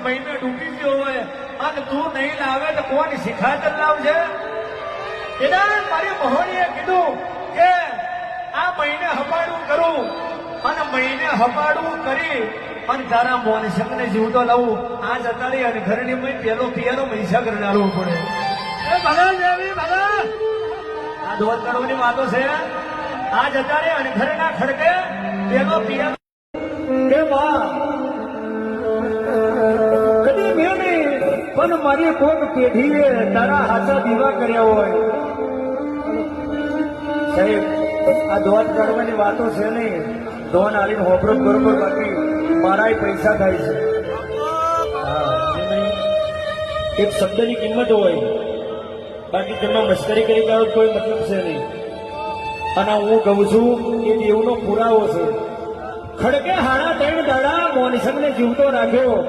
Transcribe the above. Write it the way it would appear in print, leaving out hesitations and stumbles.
મહિને ડૂબી ગયો હોય અને તું નહીં લાવે તો કોણ શિખાતર લાવશે? એના મારી મહોણીએ કીધું કે આ મહિને હપાડું કરું અને મહિને હપાડું કરી અને તારા મોન શંકને જીવતો લાવું. આ જતાડી અને ઘરની મય પેલો પિયાનો પૈસા કરી ડાળવું પડે. એ ભલા દેવી ભલા, આ દોત કરવાની વાતો છે. આ જતાડી અને ઘરના ખડકે પેલો પિયાનો કે માં કદી મેં નહીં પણ મારી કોક પેઢીએ તારા હાથા દીવા કર્યા હોય. સાહેબ આ દોત કાઢવાની વાતો છે નહીં. દોન આલીને હોબરો બરોબર, બાકી મારા પૈસા થાય છે. એક શબ્દની કિંમત હોય, બાકી તમે મસ્કરી કરી કરો કોઈ મતલબ છે નહીં. અને હું કહું છું એ દેવનો પુરાવો છે. ખડકે હાડા 3 દાડા મોનસંગને જીવતો રાખ્યો.